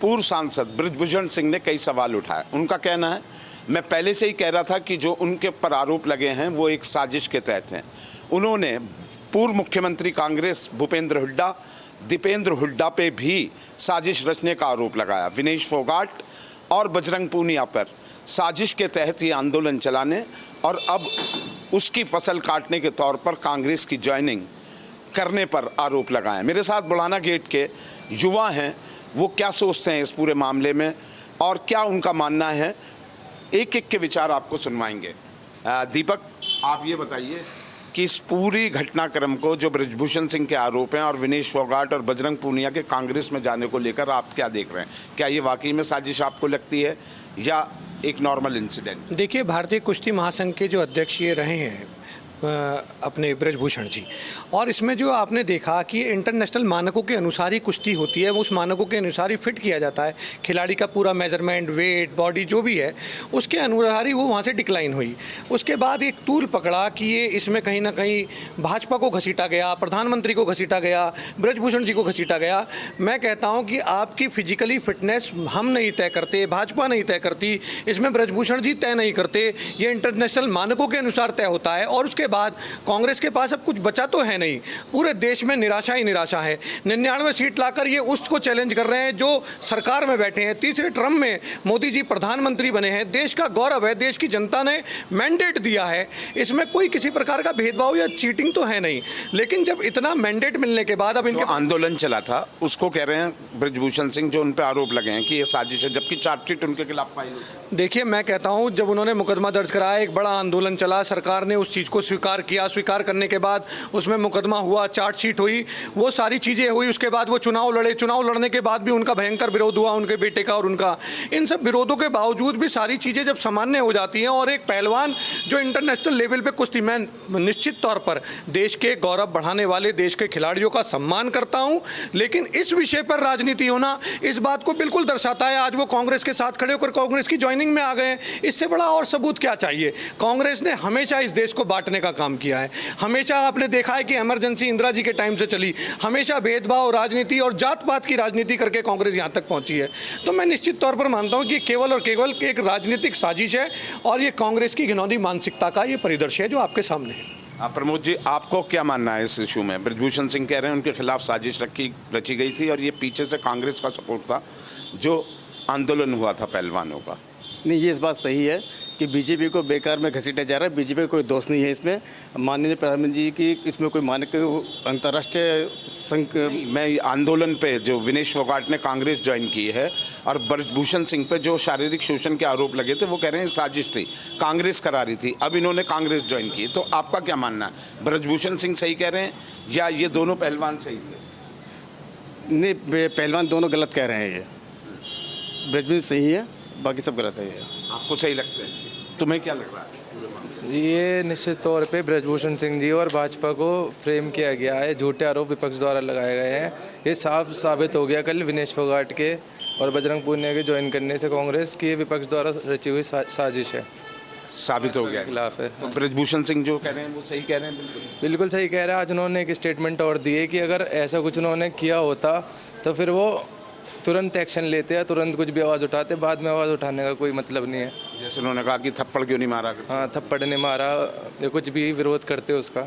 पूर्व सांसद बृजभूषण सिंह ने कई सवाल उठाए। उनका कहना है, मैं पहले से ही कह रहा था कि जो उनके पर आरोप लगे हैं वो एक साजिश के तहत हैं। उन्होंने पूर्व मुख्यमंत्री कांग्रेस भूपेंद्र हुड्डा, दीपेंद्र हुड्डा पे भी साजिश रचने का आरोप लगाया। विनेश फोगाट और बजरंग पूनिया पर साजिश के तहत ये आंदोलन चलाने और अब उसकी फसल काटने के तौर पर कांग्रेस की ज्वाइनिंग करने पर आरोप लगाया। मेरे साथ बुढ़ाना गेट के युवा हैं, वो क्या सोचते हैं इस पूरे मामले में और क्या उनका मानना है, एक एक के विचार आपको सुनवाएंगे। दीपक, आप ये बताइए कि इस पूरी घटनाक्रम को, जो बृजभूषण सिंह के आरोप हैं और विनेश फोगाट और बजरंग पूनिया के कांग्रेस में जाने को लेकर आप क्या देख रहे हैं? क्या ये वाकई में साजिश आपको लगती है या एक नॉर्मल इंसिडेंट? देखिए, भारतीय कुश्ती महासंघ के जो अध्यक्ष ये रहे हैं अपने बृजभूषण जी, और इसमें जो आपने देखा कि इंटरनेशनल मानकों के अनुसार ही कुश्ती होती है, उस मानकों के अनुसार ही फिट किया जाता है। खिलाड़ी का पूरा मेजरमेंट, वेट, बॉडी जो भी है उसके अनुसार ही वो वहाँ से डिक्लाइन हुई। उसके बाद एक तूल पकड़ा कि ये इसमें कहीं ना कहीं भाजपा को घसीटा गया, प्रधानमंत्री को घसीटा गया, बृजभूषण जी को घसीटा गया। मैं कहता हूँ कि आपकी फिजिकली फिटनेस हम नहीं तय करते, भाजपा नहीं तय करती, इसमें बृजभूषण जी तय नहीं करते, ये इंटरनेशनल मानकों के अनुसार तय होता है। और उसके बाद कांग्रेस के पास अब कुछ बचा तो है नहीं, पूरे देश में निराशा ही निराशा है। 99 सीट लाकर ये उसको चैलेंज कर रहे हैं जो सरकार में बैठे हैं। तीसरे टर्म में मोदी जी प्रधानमंत्री बने हैं, देश का गौरव है, देश की जनता ने मैंडेट दिया है, इसमें कोई किसी प्रकार का भेदभाव या चीटिंग तो है नहीं। लेकिन जब इतना मैंडेट मिलने के बाद अब इनके आंदोलन चला था उसको कह रहे हैं बृजभूषण सिंह, जो उन पर आरोप लगे हैं कि ये साजिश है, जबकि चार्जशीट उनके खिलाफ फाइल हुई। देखिए, मैं कहता हूं जब उन्होंने मुकदमा दर्ज कराया, एक बड़ा आंदोलन चला, सरकार ने उस चीज़ को स्वीकार किया, स्वीकार करने के बाद उसमें मुकदमा हुआ, चार्जशीट हुई, वो सारी चीज़ें हुई। उसके बाद वो चुनाव लड़े, चुनाव लड़ने के बाद भी उनका भयंकर विरोध हुआ, उनके बेटे का और उनका। इन सब विरोधों के बावजूद भी सारी चीज़ें जब सामान्य हो जाती हैं और एक पहलवान जो इंटरनेशनल लेवल पे कुश्ती, मैं निश्चित तौर पर देश के गौरव बढ़ाने वाले देश के खिलाड़ियों का सम्मान करता हूँ, लेकिन इस विषय पर राजनीति होना इस बात को बिल्कुल दर्शाता है। आज वो कांग्रेस के साथ खड़े होकर कांग्रेस की ज्वाइनिंग में आ गए, इससे बड़ा और सबूत क्या चाहिए? कांग्रेस ने हमेशा इस देश को बांटने का काम किया है। हमेशा आपने देखा है कि इमरजेंसी इंदिरा जी के टाइम से चली, हमेशा भेदभाव, राजनीति और जात पात की राजनीति करके कांग्रेस यहाँ तक पहुंची है। तो मैं निश्चित तौर पर मानता हूं कि केवल और केवल एक राजनीतिक साजिश है और ये कांग्रेस की घिनौनी मानसिकता का ये परिदृश्य है जो आपके सामने है। प्रमोद जी, आपको क्या मानना है इस इशू में? बृजभूषण सिंह कह रहे हैं उनके खिलाफ साजिश रची गई थी और ये पीछे से कांग्रेस का सपोर्ट था, जो आंदोलन हुआ था पहलवानों का। नहीं, ये इस बात सही है कि बीजेपी को बेकार में घसीटा जा रहा है। बीजेपी का कोई दोष नहीं है इसमें। माननीय प्रधानमंत्री जी की इसमें कोई मानक अंतर्राष्ट्रीय संघ। मैं आंदोलन पे जो विनेश फोगाट ने कांग्रेस ज्वाइन की है और बृजभूषण सिंह पे जो शारीरिक शोषण के आरोप लगे थे, वो कह रहे हैं साजिश थी, कांग्रेस करा रही थी, अब इन्होंने कांग्रेस ज्वाइन की। तो आपका क्या मानना है, बृजभूषण सिंह सही कह रहे हैं या ये दोनों पहलवान सही थे? नहीं, पहलवान दोनों गलत कह रहे हैं। ये बृजभूषण सही है, बाकी सब गलत है। ये आपको सही लगता है? तुम्हें क्या लग रहा है? ये निश्चित तौर पे बृजभूषण सिंह जी और भाजपा को फ्रेम किया गया है, झूठे आरोप विपक्ष द्वारा लगाए गए हैं। ये साफ साबित हो गया कल विनेश फोगाट के और बजरंग पूनिया के ज्वाइन करने से कांग्रेस की विपक्ष द्वारा रची हुई साजिश है, साबित हो गया, खिलाफ है। तो बृजभूषण सिंह जो कह रहे हैं वो सही कह रहे हैं? बिल्कुल सही कह रहे हैं। आज उन्होंने एक स्टेटमेंट और दी है कि अगर ऐसा कुछ उन्होंने किया होता तो फिर वो तुरंत एक्शन लेते हैं, तुरंत कुछ भी आवाज़ उठाते, बाद में आवाज़ उठाने का कोई मतलब नहीं है। जैसे उन्होंने कहा कि थप्पड़ क्यों नहीं मारा? हाँ, थप्पड़ नहीं मारा या कुछ भी विरोध करते उसका।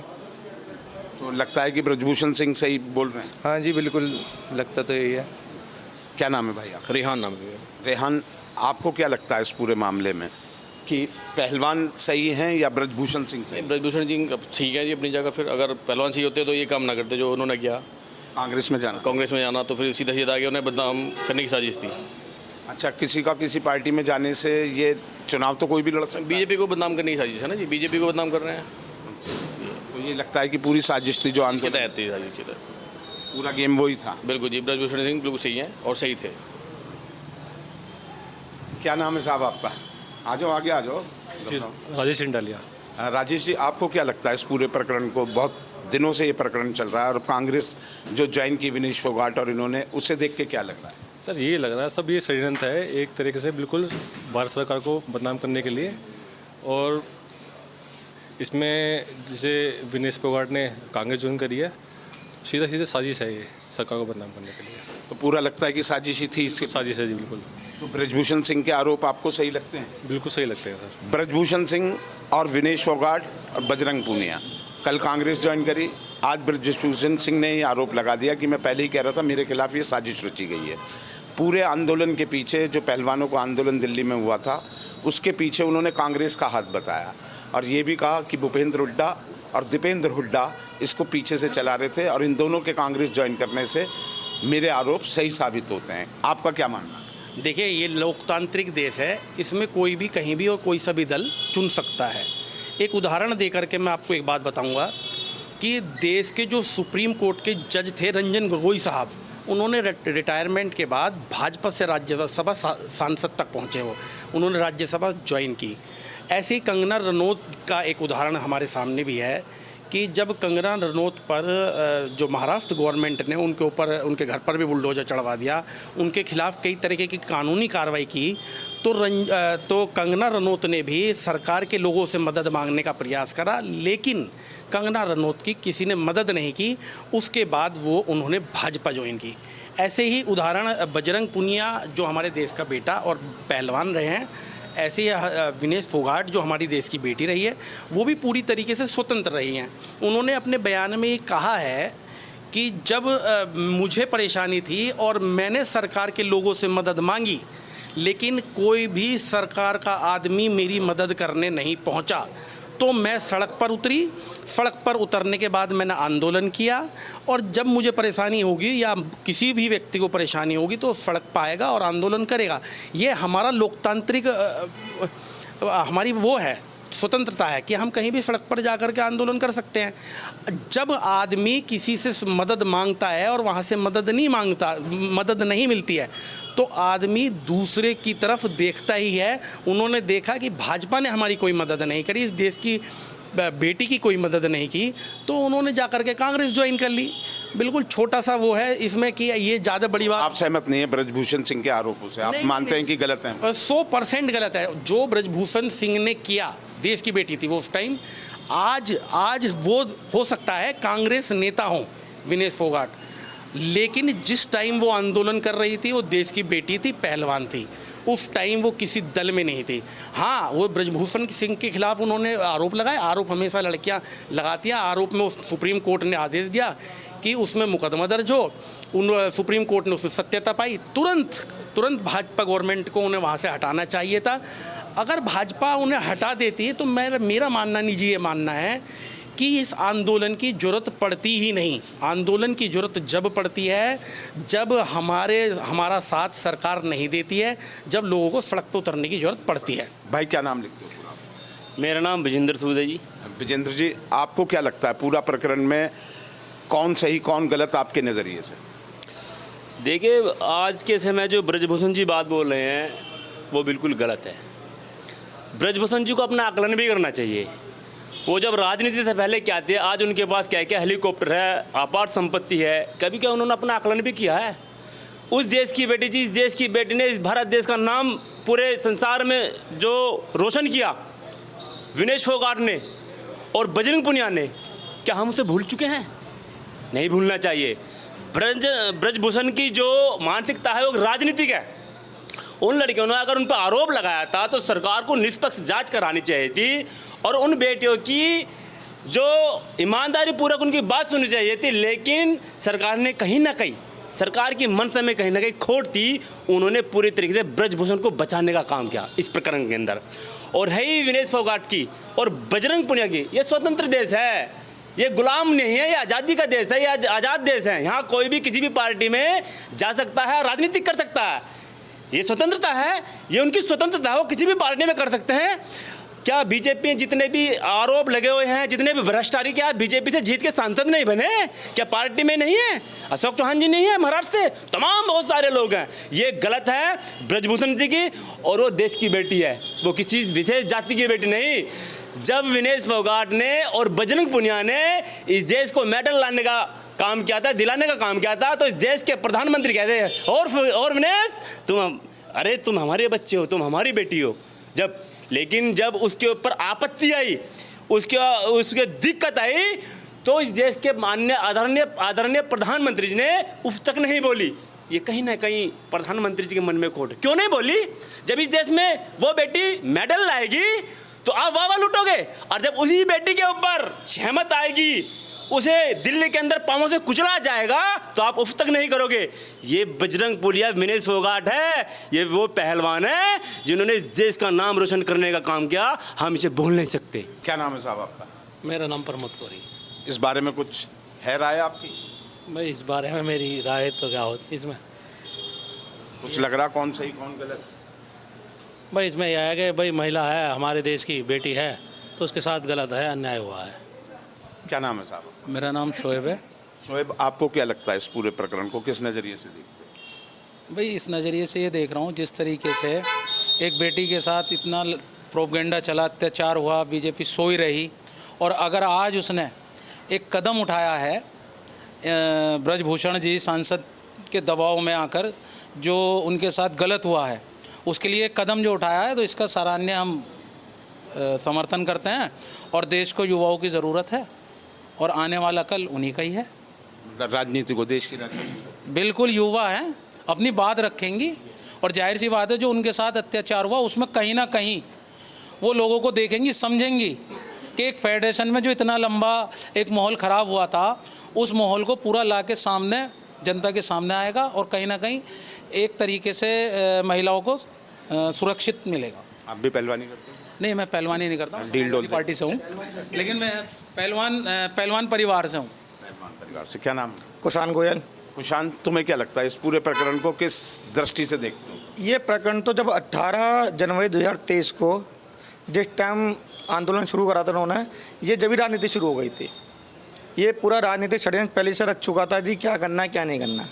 तो लगता है कि बृजभूषण सिंह सही बोल रहे हैं? हाँ जी, बिल्कुल लगता तो यही है। क्या नाम है भाई? रेहान नाम है। रेहान, आपको क्या लगता है इस पूरे मामले में कि पहलवान सही हैं या बृजभूषण सिंह सही? बृजभूषण सिंह ठीक है जी अपनी जगह। फिर अगर पहलवान सही होते तो ये काम ना करते जो उन्होंने किया, कांग्रेस में जाना, तो फिर सीधा सीधा आगे उन्हें बदनाम करने की साजिश थी। अच्छा, किसी का किसी पार्टी में जाने से ये चुनाव तो कोई भी लड़ सकता है? बीजेपी को बदनाम करने की साजिश है ना जी, बीजेपी को बदनाम कर रहे हैं। तो ये लगता है कि पूरी साजिश थी जो आंदोलन तहत थी, साजिश के तहत पूरा गेम वही था। बिल्कुल जी, बृजभूषण सिंह बिल्कुल सही हैं और सही थे। क्या नाम है साहब आपका? आ जाओ, आगे आ जाओ। राजेश इंडालिया। राजेश जी, आपको क्या लगता है इस पूरे प्रकरण को? बहुत दिनों से ये प्रकरण चल रहा है और कांग्रेस जो ज्वाइन की विनेश फोगाट और इन्होंने, उसे देख के क्या लग रहा है? सर, ये लग रहा है सब ये षड्यंत्र है एक तरीके से, बिल्कुल भारत सरकार को बदनाम करने के लिए। और इसमें जैसे विनेश फोगाट ने कांग्रेस ज्वाइन करी है, सीधा सीधा साजिश है ये सरकार को बदनाम करने के लिए। तो पूरा लगता है कि साजिश ही थी इसकी। साजिश है जी, बिल्कुल तो ब्रजभूषण सिंह के आरोप आपको सही लगते हैं? बिल्कुल सही लगते हैं सर। ब्रजभूषण सिंह और विनेश फोगाट और बजरंग पूनिया कल कांग्रेस ज्वाइन करी, आज ब्रजभूषण सिंह ने ही आरोप लगा दिया कि मैं पहले ही कह रहा था मेरे खिलाफ ये साजिश रची गई है। पूरे आंदोलन के पीछे, जो पहलवानों का आंदोलन दिल्ली में हुआ था, उसके पीछे उन्होंने कांग्रेस का हाथ बताया और ये भी कहा कि भूपेंद्र हुड्डा और दीपेंद्र हुड्डा इसको पीछे से चला रहे थे और इन दोनों के कांग्रेस ज्वाइन करने से मेरे आरोप सही साबित होते हैं। आपका क्या मानना है? देखिए, ये लोकतांत्रिक देश है, इसमें कोई भी कहीं भी और कोई सा भी दल चुन सकता है। एक उदाहरण दे करके मैं आपको एक बात बताऊंगा कि देश के जो सुप्रीम कोर्ट के जज थे रंजन गोगोई साहब, उन्होंने रिटायरमेंट के बाद भाजपा से राज्यसभा सांसद तक पहुंचे, उन्होंने राज्यसभा ज्वाइन की। ऐसे ही कंगना रनौत का एक उदाहरण हमारे सामने भी है कि जब कंगना रनौत पर जो महाराष्ट्र गवर्नमेंट ने उनके ऊपर, उनके घर पर भी बुलडोजर चढ़वा दिया, उनके खिलाफ कई तरीके की कानूनी कार्रवाई की, तो कंगना रनौत ने भी सरकार के लोगों से मदद मांगने का प्रयास करा, लेकिन कंगना रनौत की किसी ने मदद नहीं की। उसके बाद उन्होंने भाजपा ज्वाइन की। ऐसे ही उदाहरण बजरंग पूनिया जो हमारे देश का बेटा और पहलवान रहे हैं, ऐसे ही विनेश फोगाट जो हमारी देश की बेटी रही है, वो भी पूरी तरीके से स्वतंत्र रही हैं। उन्होंने अपने बयान में ये कहा है कि जब मुझे परेशानी थी और मैंने सरकार के लोगों से मदद मांगी, लेकिन कोई भी सरकार का आदमी मेरी मदद करने नहीं पहुंचा, तो मैं सड़क पर उतरी। सड़क पर उतरने के बाद मैंने आंदोलन किया और जब मुझे परेशानी होगी या किसी भी व्यक्ति को परेशानी होगी तो सड़क पर आएगा और आंदोलन करेगा। ये हमारा लोकतांत्रिक हमारी वो है, स्वतंत्रता है कि हम कहीं भी सड़क पर जाकर के आंदोलन कर सकते हैं। जब आदमी किसी से मदद मांगता है और वहाँ से मदद नहीं मिलती है, तो आदमी दूसरे की तरफ देखता ही है। उन्होंने देखा कि भाजपा ने हमारी कोई मदद नहीं करी, इस देश की बेटी की कोई मदद नहीं की, तो उन्होंने जाकर के कांग्रेस ज्वाइन कर ली। बिल्कुल छोटा सा वो है इसमें कि ये ज़्यादा बड़ी बात। आप सहमत नहीं है ब्रजभूषण सिंह के आरोपों से? आप मानते हैं कि गलत है? 100% गलत है। जो ब्रजभूषण सिंह ने किया, देश की बेटी थी वो उस टाइम, आज वो हो सकता है कांग्रेस नेता हो विनेश फोगाट, लेकिन जिस टाइम वो आंदोलन कर रही थी वो देश की बेटी थी, पहलवान थी, उस टाइम वो किसी दल में नहीं थी। हाँ, वो ब्रजभूषण सिंह के खिलाफ उन्होंने आरोप लगाए। आरोप हमेशा लड़कियां लगाती हैं। आरोप में सुप्रीम कोर्ट ने आदेश दिया कि उसमें मुकदमा दर्ज हो। सुप्रीम कोर्ट ने उसमें सत्यता पाई। तुरंत भाजपा गवर्नमेंट को उन्हें वहाँ से हटाना चाहिए था। अगर भाजपा उन्हें हटा देती है तो मेरा मानना, निजी ये मानना है कि इस आंदोलन की ज़रूरत पड़ती ही नहीं। आंदोलन की ज़रूरत जब पड़ती है जब हमारा साथ सरकार नहीं देती है, जब लोगों को सड़क पर उतरने की ज़रूरत पड़ती है। भाई क्या नाम लिखते हो? मेरा नाम विजेंद्र सूद है जी। विजेंद्र जी, आपको क्या लगता है पूरा प्रकरण में कौन सही कौन गलत आपके नज़रिए से? देखिए, आज के समय जो ब्रजभूषण जी बात बोल रहे हैं वो बिल्कुल गलत है। ब्रजभूषण जी को अपना आकलन भी करना चाहिए। वो जब राजनीति से पहले क्या थे, आज उनके पास क्या क्या हेलीकॉप्टर है, अपार संपत्ति है, कभी क्या उन्होंने अपना आकलन भी किया है? उस देश की बेटी जी, इस देश की बेटी ने इस भारत देश का नाम पूरे संसार में जो रोशन किया, विनेश फोगाट ने और बजरंग पूनिया ने, क्या हम उसे भूल चुके हैं? नहीं भूलना चाहिए। ब्रजभूषण की जो मानसिकता है वो राजनीतिक है। उन लड़कियों ने अगर उन पर आरोप लगाया था तो सरकार को निष्पक्ष जांच करानी चाहिए थी और उन बेटियों की जो ईमानदारी पूर्वक उनकी बात सुननी चाहिए थी। लेकिन सरकार ने कहीं ना कहीं, सरकार की मंशा में कहीं ना कहीं खोट थी। उन्होंने पूरी तरीके से ब्रजभूषण को बचाने का काम किया इस प्रकरण के अंदर। और है ही विनेश फोगाट की और बजरंग पूनिया की, ये स्वतंत्र देश है, ये गुलाम नहीं है, ये आज़ादी का देश है, ये आज़ाद देश है। यहाँ कोई भी किसी भी पार्टी में जा सकता है, राजनीति कर सकता है। ये स्वतंत्रता है, ये उनकी स्वतंत्रता है, वो किसी भी पार्टी में कर सकते हैं। क्या बीजेपी में जितने भी आरोप लगे हुए हैं, जितने भी भ्रष्टाचारी, क्या बीजेपी से जीत के सांसद नहीं बने? क्या पार्टी में नहीं है? अशोक चौहान जी नहीं है महाराष्ट्र से? तमाम बहुत सारे लोग हैं। ये गलत है ब्रजभूषण जी की, और वो देश की बेटी है, वो किसी विशेष जाति की बेटी नहीं। जब विनेश फोगाट ने और बजरंग पूनिया ने इस देश को मेडल लाने का काम किया था, दिलाने का काम किया था, तो इस देश के प्रधानमंत्री कहते हैं और विनेश तुम हमारे बच्चे हो, तुम हमारी बेटी हो। लेकिन जब उसके ऊपर आपत्ति आई, उसके दिक्कत आई, तो इस देश के माननीय आदरणीय प्रधानमंत्री जी ने उफ तक नहीं बोली। ये कहीं ना कहीं प्रधानमंत्री जी के मन में खोट है। क्यों नहीं बोली? जब इस देश में वो बेटी मेडल लाएगी तो आप वाह लूटोगे, और जब उसी बेटी के ऊपर सहमत आएगी, उसे दिल्ली के अंदर पांवों से कुचला जाएगा, तो आप उफ तक नहीं करोगे। ये बजरंग पुनिया विनेश फोगाट है, ये वो पहलवान है जिन्होंने इस देश का नाम रोशन करने का काम किया। हम इसे भूल नहीं सकते। क्या नाम है साहब आपका? मेरा नाम प्रमोद कोरी। इस बारे में कुछ है राय आपकी? भाई इस बारे में मेरी राय तो क्या होती इसमें, कुछ लग रहा कौन सही कौन गलत? भाई इसमें यह है कि भाई महिला है, हमारे देश की बेटी है, तो उसके साथ गलत है, अन्याय हुआ है। क्या नाम है साहब? मेरा नाम शोएब है। शोएब, आपको क्या लगता है इस पूरे प्रकरण को किस नज़रिए से देखते हैं? भाई इस नज़रिए से ये देख रहा हूँ, जिस तरीके से एक बेटी के साथ इतना प्रोपेगेंडा चला, अत्याचार हुआ, बीजेपी सोई रही, और अगर आज उसने एक कदम उठाया है ब्रजभूषण जी सांसद के दबाव में आकर, जो उनके साथ गलत हुआ है, उसके लिए एक कदम जो उठाया है, तो इसका सराहनीय हम समर्थन करते हैं। और देश को युवाओं की ज़रूरत है, और आने वाला कल उन्हीं का ही है। राजनीति को, देश की राजनीति को बिल्कुल युवा हैं, अपनी बात रखेंगी, और जाहिर सी बात है जो उनके साथ अत्याचार हुआ उसमें कहीं ना कहीं वो लोगों को देखेंगी, समझेंगी कि एक फेडरेशन में जो इतना लंबा एक माहौल ख़राब हुआ था, उस माहौल को पूरा ला के सामने, जनता के सामने आएगा, और कहीं ना कहीं एक तरीके से महिलाओं को सुरक्षित मिलेगा। आप भी पहलवानी करते हैं? नहीं, मैं पहलवानी नहीं करता, डील डोल पार्टी से हूँ, लेकिन मैं पहलवान परिवार से हूँ। पहलवान परिवार से। क्या नाम है? कुशान गोयल। कुशान, तुम्हें क्या लगता है इस पूरे प्रकरण को किस दृष्टि से देखते हो? ये प्रकरण तो जब 18 जनवरी 2023 को जिस टाइम आंदोलन शुरू करा था उन्होंने, ये जब ही राजनीति शुरू हो गई थी। ये पूरा राजनीतिक षड्यंत्र पहले से रच चुका था जी, क्या करना है क्या नहीं करना।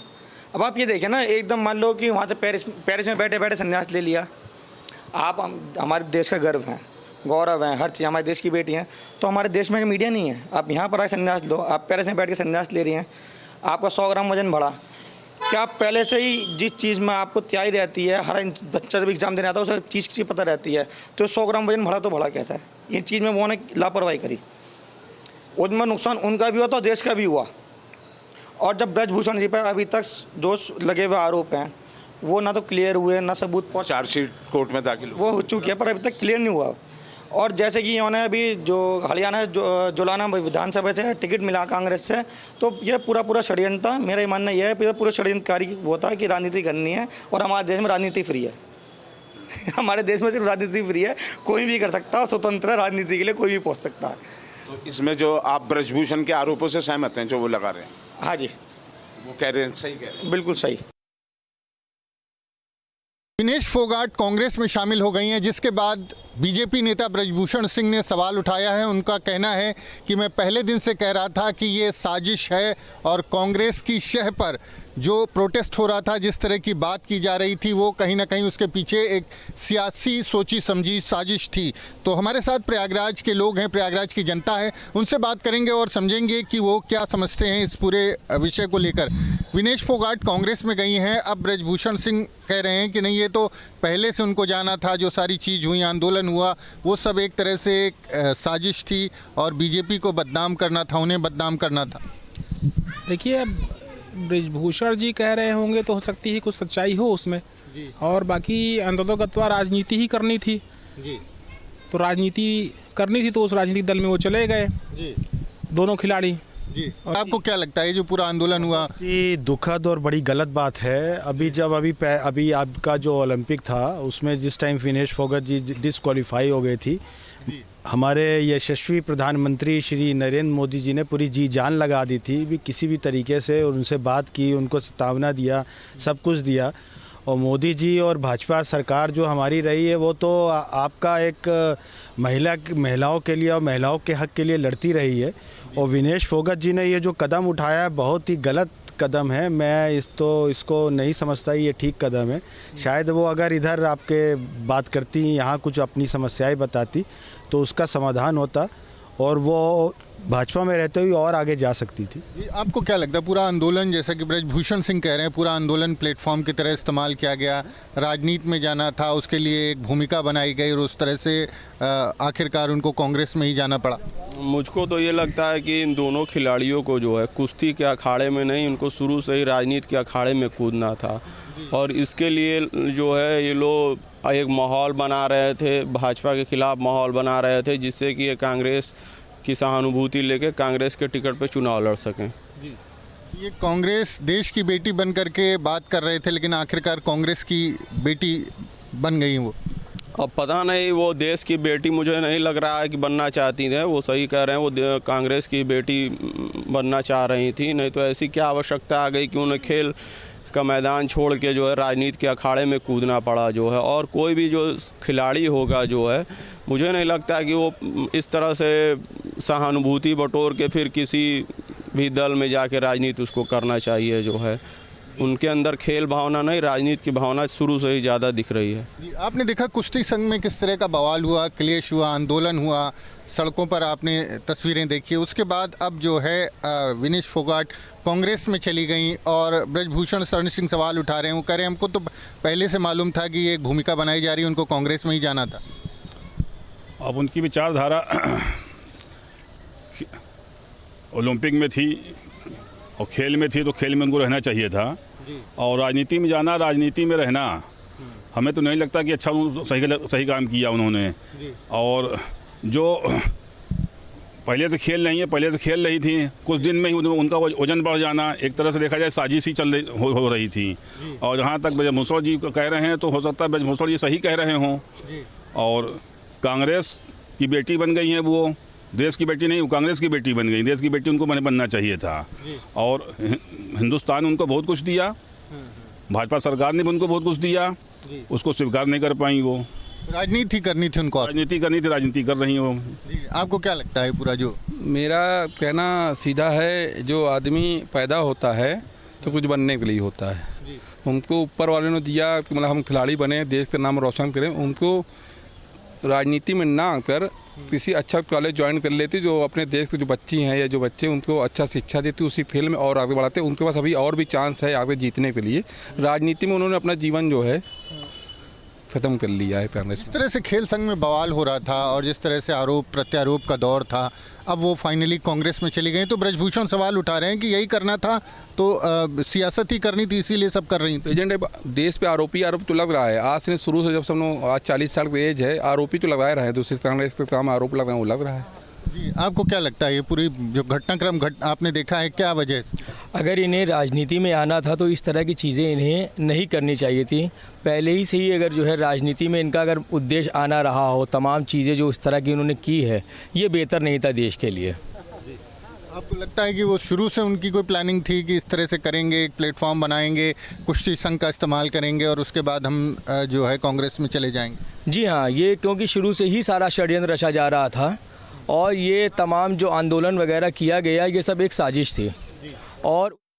अब आप ये देखें ना, एकदम मान लो कि वहाँ से पेरिस में बैठे बैठे संन्यास ले लिया। आप हमारे देश का गर्व हैं, गौरव हैं, हर चीज़ हमारे देश की बेटी हैं, तो हमारे देश में मीडिया नहीं है। आप यहाँ पर आए संन्यास लो, आप पेरिस में बैठ के संन्यास ले रही हैं, आपका 100 ग्राम वजन बढ़ा। क्या आप पहले से ही जिस चीज़ में आपको तैयारी रहती है, हर बच्चा जब एग्जाम देने आता है उसे चीज़ की पता रहती है, तो 100 ग्राम वजन बढ़ा तो बढ़ा कैसा है? ये चीज़ में उन्होंने लापरवाही करी, उसमें नुकसान उनका भी हुआ तो देश का भी हुआ। और जब ब्रजभूषण जी पर अभी तक जो लगे हुए आरोप हैं, वो ना तो क्लियर हुए, ना सबूत चार्जशीट कोर्ट में दाखिल वो हो चुकी है, पर अभी तक क्लियर नहीं हुआ। और जैसे कि इन्होंने अभी जो हरियाणा जुलाना विधानसभा से टिकट मिला कांग्रेस से, तो ये पूरा षड्यंत्र था। मेरा ये मानना यह है पूरा षड्यंत्रकारी वो था कि राजनीति करनी है, और हमारे देश में राजनीति फ्री है। हमारे देश में सिर्फ राजनीति फ्री है, कोई भी कर सकता है, स्वतंत्र है, राजनीति के लिए कोई भी पहुँच सकता है। तो इसमें जो आप ब्रजभूषण के आरोपों से सहमत हैं जो वो लगा रहे हैं? हाँ जी, वो कह रहे हैं सही कह रहे हैं? बिल्कुल सही। विनेश फोगाट कांग्रेस में शामिल हो गई हैं, जिसके बाद बीजेपी नेता ब्रजभूषण सिंह ने सवाल उठाया है। उनका कहना है कि मैं पहले दिन से कह रहा था कि ये साजिश है, और कांग्रेस की शह पर जो प्रोटेस्ट हो रहा था, जिस तरह की बात की जा रही थी, वो कहीं ना कहीं उसके पीछे एक सियासी सोची समझी साजिश थी। तो हमारे साथ प्रयागराज के लोग हैं, प्रयागराज की जनता है, उनसे बात करेंगे और समझेंगे कि वो क्या समझते हैं इस पूरे विषय को लेकर। विनेश फोगाट कांग्रेस में गई हैं, अब ब्रजभूषण सिंह कह रहे हैं कि नहीं, ये तो पहले से उनको जाना था, जो सारी चीज़ हुई, आंदोलन हुआ, वो सब एक तरह से एक साजिश थी, और बीजेपी को बदनाम करना था, उन्हें बदनाम करना था। देखिए, अब ब्रजभूषण जी कह रहे होंगे तो हो सकती है कुछ सच्चाई हो उसमें जी। और बाकी अंततः राजनीति ही करनी थी जी, तो राजनीति करनी थी तो उस राजनीतिक दल में वो चले गए जी, दोनों खिलाड़ी जी। आपको क्या लगता है जो पूरा आंदोलन हुआ? ये दुखद और बड़ी गलत बात है। अभी आपका जो ओलंपिक था, उसमें जिस टाइम विनेश फोगाट जी डिस्क्वालीफाई हो गई थी, हमारे यशस्वी प्रधानमंत्री श्री नरेंद्र मोदी जी ने पूरी जी जान लगा दी थी भी किसी भी तरीके से, और उनसे बात की, उनको चेतावना दिया, सब कुछ दिया। और मोदी जी और भाजपा सरकार जो हमारी रही है, वो तो आपका एक महिलाओं के लिए और महिलाओं के हक के लिए लड़ती रही है। और विनेश फोगाट जी ने ये जो कदम उठाया है, बहुत ही गलत कदम है। मैं इसको नहीं समझता ये ठीक कदम है। शायद वो अगर इधर आपके बात करती, यहाँ कुछ अपनी समस्याएं बताती, तो उसका समाधान होता। और वो भाजपा में रहते हुए और आगे जा सकती थी। आपको क्या लगता है पूरा आंदोलन, जैसा कि ब्रजभूषण सिंह कह रहे हैं, पूरा आंदोलन प्लेटफॉर्म की तरह इस्तेमाल किया गया, राजनीति में जाना था, उसके लिए एक भूमिका बनाई गई और उस तरह से आखिरकार उनको कांग्रेस में ही जाना पड़ा? मुझको तो ये लगता है कि इन दोनों खिलाड़ियों को जो है कुश्ती के अखाड़े में नहीं, इनको शुरू से ही राजनीति के अखाड़े में कूदना था। और इसके लिए जो है ये लोग एक माहौल बना रहे थे, भाजपा के खिलाफ माहौल बना रहे थे, जिससे कि ये कांग्रेस की सहानुभूति लेके कांग्रेस के टिकट पे चुनाव लड़ सकें। ये कांग्रेस देश की बेटी बन करके बात कर रहे थे, लेकिन आखिरकार कांग्रेस की बेटी बन गई वो। अब पता नहीं, वो देश की बेटी मुझे नहीं लग रहा है कि बनना चाहती थी। वो सही कह रहे हैं, वो कांग्रेस की बेटी बनना चाह रही थी। नहीं तो ऐसी क्या आवश्यकता आ गई कि उन्हें खेल का मैदान छोड़ के जो है राजनीति के अखाड़े में कूदना पड़ा जो है। और कोई भी जो खिलाड़ी होगा जो है, मुझे नहीं लगता कि वो इस तरह से सहानुभूति बटोर के फिर किसी भी दल में जाके राजनीति उसको करना चाहिए जो है। उनके अंदर खेल भावना नहीं, राजनीति की भावना शुरू से ही ज़्यादा दिख रही है। आपने देखा कुश्ती संघ में किस तरह का बवाल हुआ, क्लेश हुआ, आंदोलन हुआ, सड़कों पर आपने तस्वीरें देखी। उसके बाद अब जो है विनेश फोगाट कांग्रेस में चली गई और ब्रजभूषण शरण सिंह सवाल उठा रहे हैं। वो कह रहे हैं हमको तो पहले से मालूम था कि ये एक भूमिका बनाई जा रही है, उनको कांग्रेस में ही जाना था। अब उनकी विचारधारा ओलंपिक में थी और खेल में थी, तो खेल में उनको रहना चाहिए था। और राजनीति में जाना, राजनीति में रहना, हमें तो नहीं लगता कि अच्छा सही काम किया उन्होंने। और जो पहले से खेल नहीं है, पहले से खेल रही थी, कुछ दिन में ही उनका वजन बढ़ जाना एक तरह से देखा जाए साजिश ही हो रही थी। और जहाँ तक ब्रजभूषण जी कह रहे हैं, तो हो सकता है ब्रजभूषण जी सही कह रहे हों। और कांग्रेस की बेटी बन गई हैं वो, देश की बेटी नहीं, वो कांग्रेस की बेटी बन गई। देश की बेटी उनको बनना चाहिए था। और हिंदुस्तान ने उनको बहुत कुछ दिया, भाजपा सरकार ने भी उनको बहुत कुछ दिया, उसको स्वीकार नहीं कर पाई। वो राजनीति करनी थी उनको, राजनीति करनी थी, राजनीति कर रही हैं वो। आपको क्या लगता है पूरा? जो मेरा कहना सीधा है, जो आदमी पैदा होता है तो कुछ बनने के लिए होता है। उनको ऊपर वाले ने दिया कि मतलब हम खिलाड़ी बने, देश का नाम रोशन करें। उनको राजनीति में ना आकर किसी अच्छा कॉलेज ज्वाइन कर लेती, जो अपने देश के जो बच्ची हैं या जो बच्चे, उनको अच्छा शिक्षा देती, उसी खेल में और आगे बढ़ाते। उनके पास अभी और भी चांस है आगे जीतने के लिए। राजनीति में उन्होंने अपना जीवन जो है ख़त्म कर लिया है कांग्रेस। जिस तरह से खेल संघ में बवाल हो रहा था और जिस तरह से आरोप प्रत्यारोप का दौर था, अब वो फाइनली कांग्रेस में चली गई। तो ब्रजभूषण सवाल उठा रहे हैं कि यही करना था, तो सियासत ही करनी थी, इसीलिए सब कर रही थी। एजेंट देश पे आरोप तो लग रहा है। आज से शुरू से जब सब आज 40 साल की एज है, आरोपी तो लगाए रहे हैं। दूसरी कांग्रेस के काम आरोप लग रहे हैं, वो लग रहा है। जी, आपको क्या लगता है ये पूरी जो घटनाक्रम आपने देखा है, क्या वजह? अगर इन्हें राजनीति में आना था तो इस तरह की चीज़ें इन्हें नहीं करनी चाहिए थी। पहले ही से ही अगर जो है राजनीति में इनका अगर उद्देश्य आना रहा हो, तमाम चीज़ें जो इस तरह की उन्होंने की है, ये बेहतर नहीं था देश के लिए। आपको लगता है कि वो शुरू से उनकी कोई प्लानिंग थी कि इस तरह से करेंगे, एक प्लेटफॉर्म बनाएंगे, कुश्ती संघ का इस्तेमाल करेंगे और उसके बाद हम जो है कांग्रेस में चले जाएंगे? जी हाँ, ये क्योंकि शुरू से ही सारा षड्यंत्र रचा जा रहा था और ये तमाम जो आंदोलन वगैरह किया गया, ये सब एक साजिश थी। और